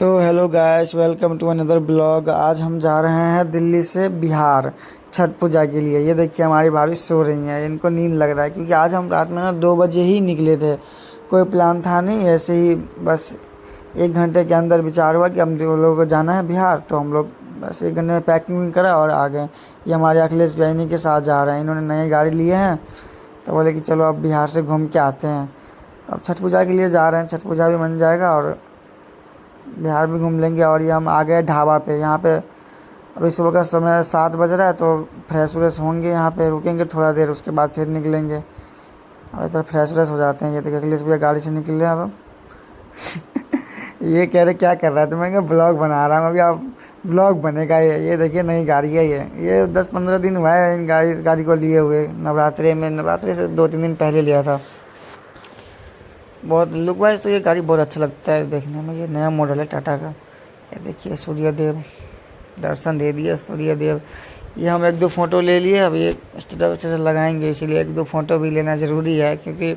तो hello guys, welcome to another blog. आज हम जा रहे हैं दिल्ली से बिहार छठ पूजा के लिए। ये देखिए हमारी भाभी सो रही हैं, इनको नींद लग रहा है क्योंकि आज हम रात में 2 बजे ही निकले थे। कोई प्लान था नहीं, ऐसे ही बस 1 घंटे के अंदर विचार हुआ कि हम लोगों को जाना है बिहार, तो हम लोग बस 1 घंटे में पैकिंग करा और आ गए। ये हमारे अखिलेश भाई इन्हीं के साथ जा रहे हैं, इन्होंने नई गाड़ी लिए हैं तो बोले कि चलो अब बिहार से घूम के आते हैं। अब छठ पूजा के लिए जा रहे हैं, छठ पूजा भी बन जाएगा और बिहार भी घूम लेंगे। और ये हम आ गए ढाबा पे। यहाँ पे अभी सुबह का समय 7 बज रहा है, तो फ्रेश व्रेश होंगे, यहाँ पे रुकेंगे थोड़ा देर, उसके बाद फिर निकलेंगे। अब इधर फ्रेश व्रेश हो जाते हैं। ये देखिए अखिलेश भैया गाड़ी से निकले अब। ये कह रहे क्या कर रहा है, तो मैं क्या ब्लॉग बना रहा हूँ अभी। आप ब्लॉग बनेगा ये देखिए नई गाड़ी है। ये 10-15 दिन हुआ है इन गाड़ी को लिए हुए। नवरात्रि से 2-3 दिन पहले लिया था। बहुत लुक वाइज तो ये गाड़ी बहुत अच्छा लगता है देखने में। ये नया मॉडल है टाटा का। ये देखिए सूर्यदेव, दर्शन दे दिया सूर्यदेव। ये हम 1-2 फ़ोटो ले लिए। अब ये स्टेटस लगाएंगे, इसीलिए 1-2 फ़ोटो भी लेना ज़रूरी है क्योंकि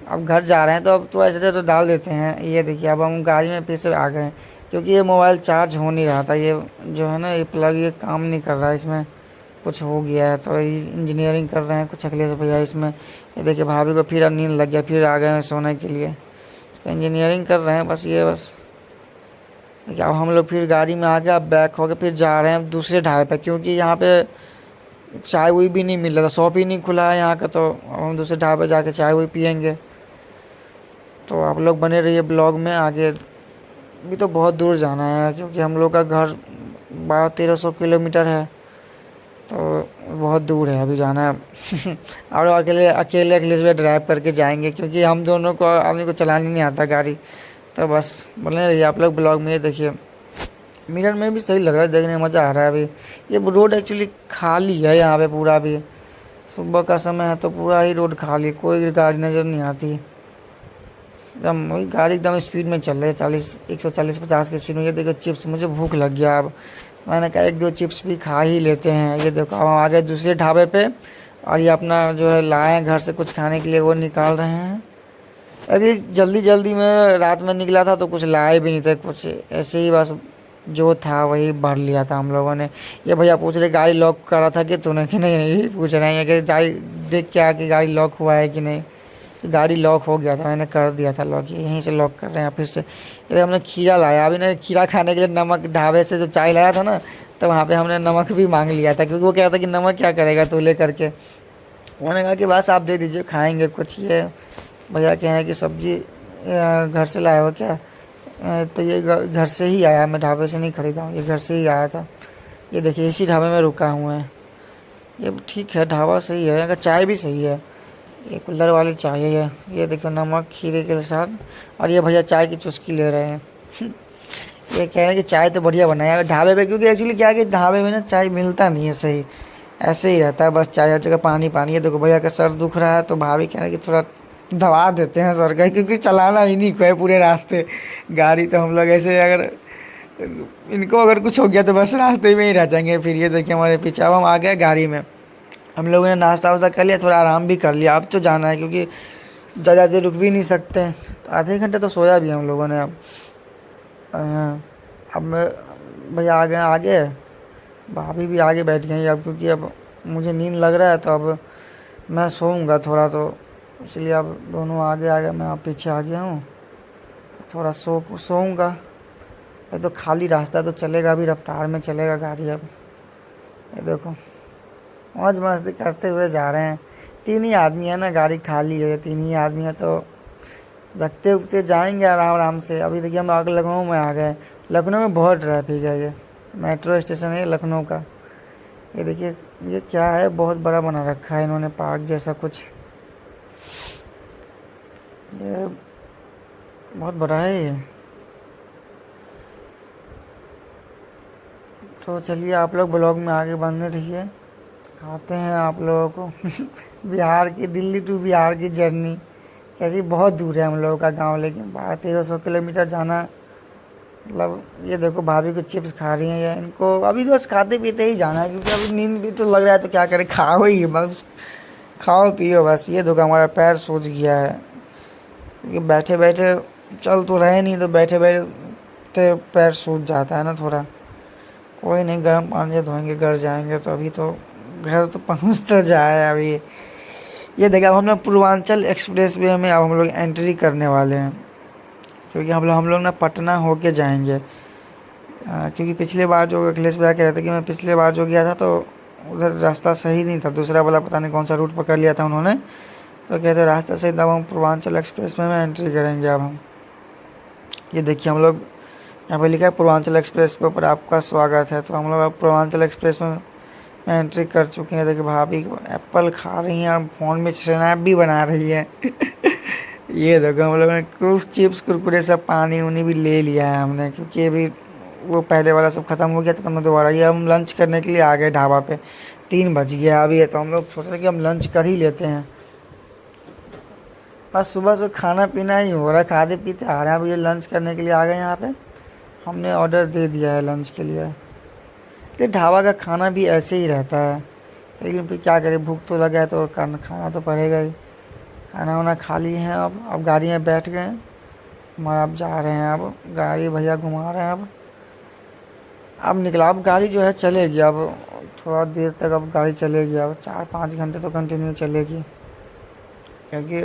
अब घर जा रहे हैं तो अब तो स्टेटस तो डाल देते हैं। ये देखिए अब हम गाड़ी में फिर से आ गए क्योंकि ये मोबाइल चार्ज हो नहीं रहा था। ये जो है ना ये प्लग ये काम नहीं कर रहा है, इसमें कुछ हो गया है तो इंजीनियरिंग कर रहे हैं कुछ अखिलेश भैया इसमें। ये देखिए भाभी को फिर नींद लग गया, फिर आ गए हैं सोने के लिए। इसको इंजीनियरिंग कर रहे हैं बस देखिए। अब हम लोग फिर गाड़ी में आ गए, अब बैक हो के फिर जा रहे हैं दूसरे ढाबे पे क्योंकि यहाँ पे चाय वही भी नहीं मिल रहा था, शॉप ही नहीं खुला है यहाँ का। तो अब हम दूसरे ढाबे जाके चाय वही पियेंगे। तो आप लोग बने रहिए ब्लॉग में आगे। भी तो बहुत दूर जाना है क्योंकि हम लोग का घर 1200-1300 किलोमीटर है, तो बहुत दूर है अभी जाना है। और अकेले अकेले अखिलेश भैया ड्राइव करके जाएंगे क्योंकि हम दोनों को आदमी को चलाने नहीं आता गाड़ी। तो बस बोलने रहिए आप लोग ब्लॉग में। ये देखिए मिरर में भी सही लग रहा है, देखने में मज़ा आ रहा है। अभी ये रोड एक्चुअली खाली है यहाँ पे पूरा। भी सुबह का समय है तो पूरा ही रोड खाली, कोई गाड़ी नज़र नहीं आती। एकदम वही गाड़ी एकदम स्पीड में चल रही है, 140-150 की स्पीड में। ये देखो चिप्स, मुझे भूख लग गया। अब मैंने कहा 1-2 चिप्स भी खा ही लेते हैं। ये देखो अब हम आ गए दूसरे ढाबे पे और ये अपना जो है लाए घर से कुछ खाने के लिए, वो निकाल रहे हैं। अरे जल्दी जल्दी में रात में निकला था तो कुछ लाए भी नहीं थे, कुछ ऐसे ही बस जो था वही भर लिया था हम लोगों ने। ये भैया पूछ रहे गाड़ी लॉक करा था कि तूने, कि नहीं नहीं पूछ रहे हैं कि गाड़ी देख के आके गाड़ी लॉक हुआ है कि नहीं। तो गाड़ी लॉक हो गया था, मैंने कर दिया था लॉक। यहीं से लॉक कर रहे हैं फिर से। इधर हमने खीरा लाया, अभी ना खीरा खाने के लिए नमक ढाबे से जो चाय लाया था ना, तो वहाँ पे हमने नमक भी मांग लिया था क्योंकि वो कह रहा था कि नमक क्या करेगा तू ले करके। उन्होंने कहा कि बस आप दे दीजिए खाएंगे कुछ। ये भैया कह रहे हैं कि सब्जी घर से लाया हो क्या। तो ये घर से ही आया, मैं ढाबे से नहीं ख़रीदा हूँ, ये घर से ही आया था। ये देखिए इसी ढाबे में रुका हुआ है। ये ठीक है, ढाबा सही है, अगर चाय भी सही है। ये कुल्हड़ वाली चाय है। ये देखो नमक खीरे के साथ। और ये भैया चाय की चुस्की ले रहे हैं। ये कह रहे हैं कि चाय तो बढ़िया बनाया है ढाबे पे, क्योंकि एक्चुअली क्या है कि ढाबे में ना चाय मिलता नहीं है सही, ऐसे ही रहता है बस चाय हर जगह पानी पानी। है देखो भैया का सर दुख रहा है तो भाभी कह रहे हैं कि थोड़ा दबा देते हैं सर का, क्योंकि चलाना ही नहीं है पूरे रास्ते गाड़ी। तो हम लोग ऐसे अगर इनको अगर कुछ हो गया तो बस रास्ते में ही रह जाएंगे फिर। ये देखिए हमारे पीछे अब हम आ गए गाड़ी में। हम लोगों ने नाश्ता वास्ता कर लिया, थोड़ा आराम भी कर लिया। अब तो जाना है क्योंकि ज़्यादा देर रुक भी नहीं सकते हैं, तो आधे घंटे तो सोया भी हम लोगों ने। अब मैं भैया आ गए आगे, भाभी भी आगे बैठ गई अब, क्योंकि अब मुझे नींद लग रहा है तो अब मैं सोऊंगा थोड़ा, तो इसलिए अब दोनों आगे आ गए, मैं आप पीछे आ गया हूँ। थोड़ा सोऊंगा। ये तो खाली रास्ता तो चलेगा, अभी रफ्तार में चलेगा गाड़ी अब। ये देखो मौज मस्ती करते हुए जा रहे हैं। 3 ही आदमी है ना, गाड़ी खाली है, 3 ही आदमी है तो जगते उगते जाएंगे आराम आराम से। अभी देखिए हम आगे लखनऊ में आ गए। लखनऊ में बहुत ट्रैफिक है। ये मेट्रो स्टेशन है लखनऊ का। ये देखिए ये क्या है, बहुत बड़ा बना रखा है इन्होंने, पार्क जैसा कुछ। ये बहुत बड़ा है ये। तो चलिए आप लोग ब्लॉग में आगे बने रहिए, खाते हैं आप लोगों को। बिहार की, दिल्ली टू बिहार की जर्नी कैसी, बहुत दूर है हम लोगों का गांव, लेकिन 1200-1300 किलोमीटर जाना। मतलब ये देखो भाभी को चिप्स खा रही हैं, या इनको अभी बस खाते पीते ही जाना है क्योंकि अभी नींद भी तो लग रहा है, तो क्या करें, खाओ ही बस, खाओ पियो बस। ये देखो हमारा पैर सूज गया है क्योंकि बैठे बैठे चल तो रहे नहीं, तो बैठे बैठे चलते पैर सूज जाता है ना थोड़ा। कोई नहीं, गर्म पानी से धोएंगे, घर जाएंगे तो अभी तो घर तो पहुँच तो जाए अभी। ये देखिए अब हम लोग पूर्वांचल एक्सप्रेस वे में अब हम लोग एंट्री करने वाले हैं, क्योंकि हम लोग ना पटना होके जाएंगे। क्योंकि पिछले बार जो अखिलेश भैया कह रहे थे कि मैं पिछले बार जो गया था तो उधर रास्ता सही नहीं था, दूसरा वाला पता नहीं कौन सा रूट पकड़ लिया था उन्होंने, तो कहते रास्ता सही था। अब हम पूर्वांचल एक्सप्रेस में एंट्री करेंगे अब हम। ये देखिए हम लोग यहाँ पे लिखा है पूर्वांचल एक्सप्रेस पे ऊपर आपका स्वागत है, तो हम लोग अब पूर्वांचल एक्सप्रेस में एंट्री कर चुके हैं। देखिए भाभी एप्पल खा रही हैं और फ़ोन में स्नैप भी बना रही है। ये देखो हम लोगों ने चिप्स कुरकुरे सब पानी उनी भी ले लिया है हमने, क्योंकि अभी वो पहले वाला सब ख़त्म हो गया था, तो हमने दोबारा ये हम लंच करने के लिए आ गए ढाबा पे। 3 बज गया अभी है, तो हम लोग सोच रहे कि हम लंच कर ही लेते हैं। बस सुबह से खाना पीना ही हो रहा है, खाते पीते आ रहे हैं। अब ये लंच करने के लिए आ गए यहाँ पे, हमने ऑर्डर दे दिया है लंच के लिए। तो ढाबा का खाना भी ऐसे ही रहता है, लेकिन फिर क्या करें, भूख तो लगा है तो खाना तो पड़ेगा ही। खाना वाना खा लिए हैं, अब गाड़ी में बैठ गए हैं हमारा, अब जा रहे हैं। अब गाड़ी भैया घुमा रहे हैं। अब निकला, अब गाड़ी जो है चलेगी, अब थोड़ा देर तक अब गाड़ी चलेगी, अब 4-5 घंटे तो कंटिन्यू चलेगी, क्योंकि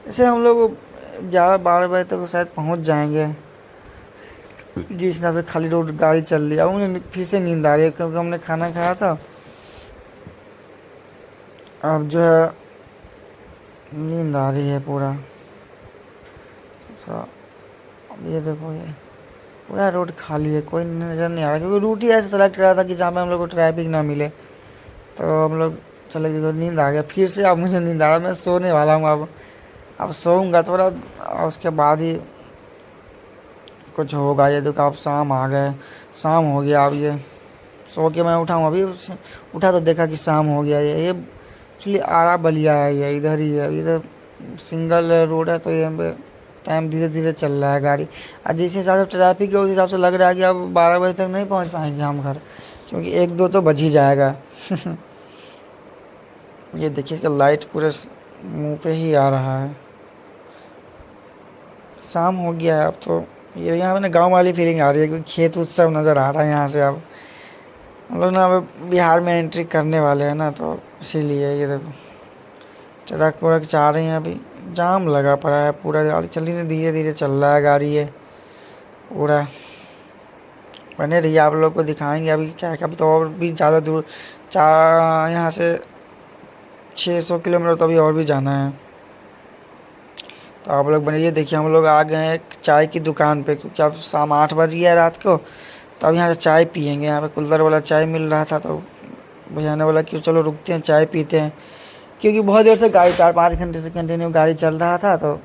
ऐसे हम लोग 11-12 बजे तक शायद पहुंच जाएंगे, जिस हिसाब से खाली रोड गाड़ी चल रही है। अब मुझे फिर से नींद आ रही है, क्योंकि हमने खाना खाया था। अब जो है नींद आ रही है पूरा। तो अब ये देखो, ये पूरा रोड खाली है, कोई नज़र नहीं आ रहा, क्योंकि रूट ही ऐसे सेलेक्ट करा था कि जहाँ पे हम लोग को ट्रैफिक ना मिले। तो हम लोग चले गए, नींद आ गया फिर से। अब मुझे नींद आ रहा, मैं सोने वाला हूँ अब सोऊंगा थोड़ा, और उसके बाद ही कुछ होगा। ये देखो अब शाम आ गए, शाम हो गया। अब ये सो के मैं उठा हूँ अभी, उठा तो देखा कि शाम हो गया। ये एक्चुअली आरा बलिया है, ये इधर ही है, इधर सिंगल रोड है, तो ये पे टाइम धीरे धीरे चल रहा है गाड़ी। और जिस हिसाब से ट्रैफिक है उस हिसाब से लग रहा है कि अब 12 बजे तक नहीं पहुँच पाएंगे हम घर, क्योंकि 1-2 तो बज ही जाएगा। ये देखिए कि लाइट पूरे मुंह पे ही आ रहा है। शाम हो गया है अब तो। ये यहाँ पे ना गाँव वाली फीलिंग आ रही है, क्योंकि खेत उत सब नज़र आ रहा है यहाँ से। अब हम लोग ना अब बिहार में एंट्री करने वाले हैं ना, तो इसीलिए ये देखो ट्रक वरक जा रही हैं। अभी जाम लगा पड़ा है पूरा, गाड़ी चल रही है, धीरे धीरे चल रहा है गाड़ी ये पूरा। बने रहिए, आप लोग को दिखाएंगे अभी क्या क्या। तो और भी ज़्यादा दूर, यहाँ से 600 किलोमीटर तो अभी और भी जाना है। तो आप लोग बने, ये देखिए हम लोग आ गए हैं एक चाय की दुकान पे, क्योंकि अब शाम 8 बज गया है रात को। तो अब यहाँ से चाय पियेंगे, यहाँ पे कुल्हड़ वाला चाय मिल रहा था, तो भैया ने बोला कि चलो रुकते हैं चाय पीते हैं, क्योंकि बहुत देर से गाड़ी 4-5 घंटे से कंटिन्यू गाड़ी चल रहा था। तो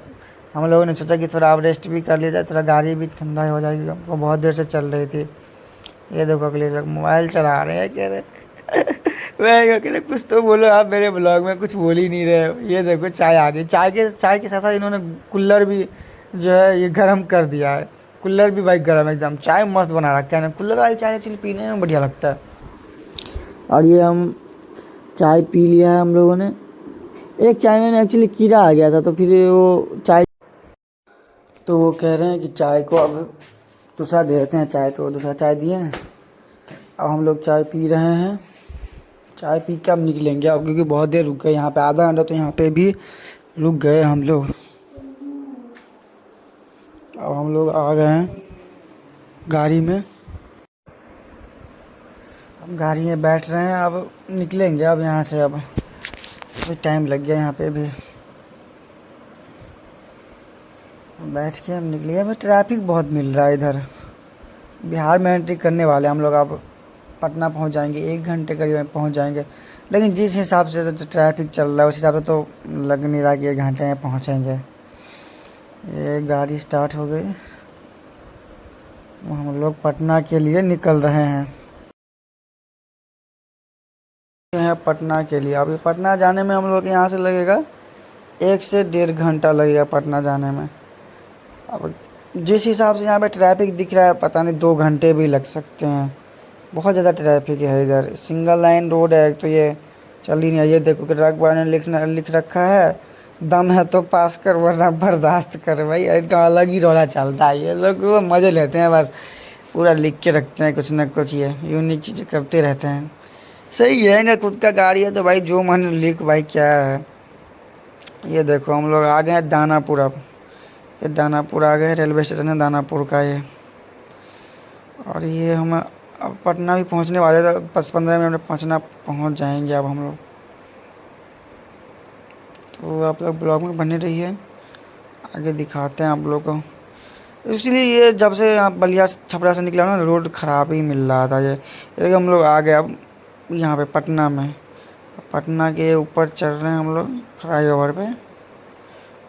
हम लोगों ने सोचा कि थोड़ा अब रेस्ट भी कर लिया जाए, थोड़ा गाड़ी भी ठंडा हो जाएगी, वो बहुत देर से चल रही थी। ये देखो अगले लोग मोबाइल चला रहे हैं, कह रहे मैं कह रहे कुछ तो बोलो, आप मेरे ब्लॉग में कुछ बोल ही नहीं रहे हो। ये देखो चाय आ गई, चाय के साथ साथ इन्होंने कुल्हड़ भी जो है ये गर्म कर दिया है। कुल्हड़ भी भाई गर्म एकदम, चाय मस्त बना रखा है ना। कुल्हड़ वाली चाय एक्चुअली पीने में बढ़िया लगता है। और ये हम चाय पी लिया है हम लोगों ने। एक चाय में एक्चुअली कीड़ा आ गया था, तो फिर वो चाय, तो वो कह रहे हैं कि चाय को अब दूसरा दे देते हैं चाय, तो दूसरा चाय दिए हैं। अब हम लोग चाय पी रहे हैं, चाय पी के अब निकलेंगे अब, क्योंकि बहुत देर रुक गए यहाँ पे, आधा घंटा तो यहाँ पे भी रुक गए हम लोग। अब हम लोग आ गए हैं गाड़ी में, अब गाड़ी में बैठ रहे हैं, अब निकलेंगे अब यहाँ से। अब टाइम लग गया यहाँ पे भी, बैठ के हम निकले। हमें ट्रैफिक बहुत मिल रहा है इधर। बिहार में एंट्री करने वाले हम लोग, अब पटना पहुंच जाएंगे, 1 घंटे करीब में पहुंच जाएंगे। लेकिन जिस हिसाब से तो ट्रैफिक चल रहा है उस हिसाब से तो लग नहीं रहा कि 1 घंटे में पहुंचेंगे। ये गाड़ी स्टार्ट हो गई, हम लोग पटना के लिए निकल रहे हैं। पटना के लिए, अभी पटना जाने में हम लोग यहाँ से लगेगा 1 से 1.5 घंटा लगेगा पटना जाने में। अब जिस हिसाब से यहाँ पे ट्रैफिक दिख रहा है, पता नहीं 2 घंटे भी लग सकते हैं। बहुत ज़्यादा ट्रैफिक है इधर, सिंगल लाइन रोड है, तो ये चल ही नहीं है। ये देखो कि ट्रक वाले ने लिख रखा है दम है तो पास कर वरना बर्दाश्त कर भाई। इनका अलग ही रोला चलता है, ये लोग तो मज़े लेते हैं बस, पूरा लिख के रखते हैं कुछ ना कुछ, ये यूनिक चीज़ें करते रहते हैं। सही है, इनका खुद का गाड़ी है तो भाई जो मन लिख भाई, क्या है। ये देखो हम लोग आ गए हैं दानापुर अब। ये दानापुर आ गए, रेलवे स्टेशन है दानापुर का ये। और ये हम अब पटना भी पहुंचने वाले थे, 10-15 मिनट में पहुंच जाएंगे अब हम लोग। तो आप लोग ब्लॉग में बने रहिए, आगे दिखाते हैं आप लोग को। इसलिए ये जब से यहाँ बलिया छपरा से निकला ना, रोड ख़राब ही मिल रहा था ये हम लोग आ गए अब यहाँ पे पटना में। पटना के ऊपर चढ़ रहे हैं हम लोग फ्लाई ओवर पे।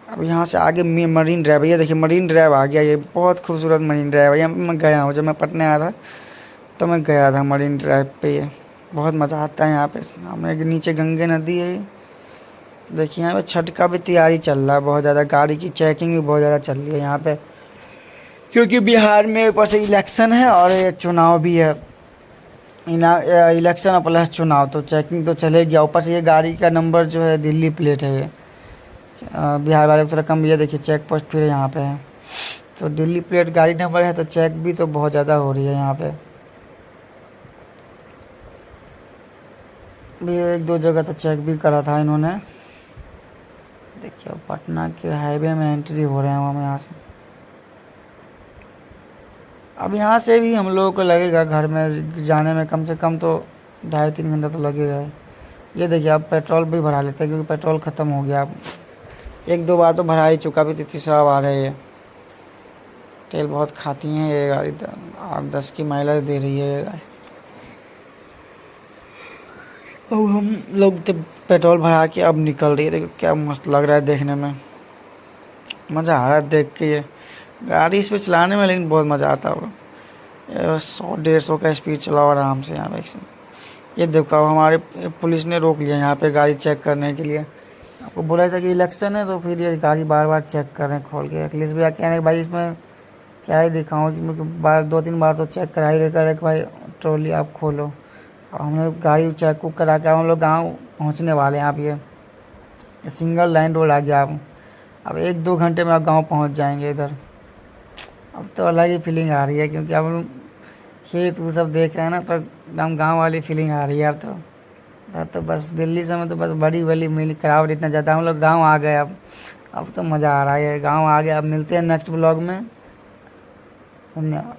अब यहाँ से आगे मरीन ड्राइव, ये देखिए मरीन ड्राइव आ गया, ये बहुत खूबसूरत मरीन ड्राइव है। यहाँ मैं गया हूँ, जब मैं पटना आया था तो मैं गया था मरीन ड्राइव पे। ये बहुत मज़ा आता है यहाँ पे। सामने नीचे गंगे नदी है। देखिए यहाँ पे छठ का भी तैयारी चल रहा है बहुत ज़्यादा, गाड़ी की चेकिंग भी बहुत ज़्यादा चल रही है यहाँ पे, क्योंकि बिहार में ऊपर से इलेक्शन है और ये चुनाव भी है। इलेक्शन और प्लस चुनाव, तो चेकिंग तो चलेगी। ऊपर से ये गाड़ी का नंबर जो है दिल्ली प्लेट है ये, बिहार वाले थोड़ा कम। ये देखिए चेक पोस्ट फिर यहाँ पे है, तो दिल्ली प्लेट गाड़ी नंबर है, तो चेक भी तो बहुत ज़्यादा हो रही है यहाँ पे भी। 1-2 जगह तो चेक भी करा था इन्होंने। देखिए पटना के हाईवे में एंट्री हो रहे हैं हम यहाँ से। अब यहाँ से भी हम लोगों को लगेगा घर में जाने में कम से कम तो 2.5-3 घंटा तो लगेगा। ये देखिए अब पेट्रोल भी भरा लेते हैं, क्योंकि पेट्रोल ख़त्म हो गया। अब 1-2 बार तो भरा ही चुका, भी तीसरा बार है ये। तेल बहुत खाती हैं ये गाड़ी, 8-10 की माइलेज दे रही है ये गाड़ी। अब हम लोग तो पेट्रोल भरा के अब निकल रही है। देखो क्या मस्त लग रहा है देखने में, मज़ा आ रहा है देख के ये गाड़ी इस पर चलाने में, लेकिन बहुत मज़ा आता होगा। 100-150 का स्पीड चलाओ आराम से यहाँ पे। ये देखो अब हमारे पुलिस ने रोक लिया यहाँ पे गाड़ी चेक करने के लिए। आपको बोला था कि इलेक्शन है, तो फिर ये गाड़ी बार बार चेक कर रहे हैं खोल के। अखिलेश भैया कह रहे हैं भाई इसमें क्या ही दिखाऊँ, कि बार 2-3 बार तो चेक करा ही रहे कि भाई ट्रॉली आप खोलो। और हमने गाड़ी चेक उक करा के हम लोग गाँव पहुँचने वाले हैं। आप ये सिंगल लाइन रोड आ गया। अब 1-2 घंटे में आप गाँव पहुँच जाएंगे इधर। अब तो अलग ही फीलिंग आ रही है, क्योंकि अब हम खेत वो सब देख रहे हैं ना, तो एकदम गाँव वाली फीलिंग आ रही है अब तो बस दिल्ली से में तो बस बड़ी बड़ी मिली करावट इतना ज़्यादा। हम लोग गाँव आ गए अब तो मज़ा आ रहा है, गाँव आ गया। अब मिलते हैं नेक्स्ट ब्लॉग में। धन्यवाद।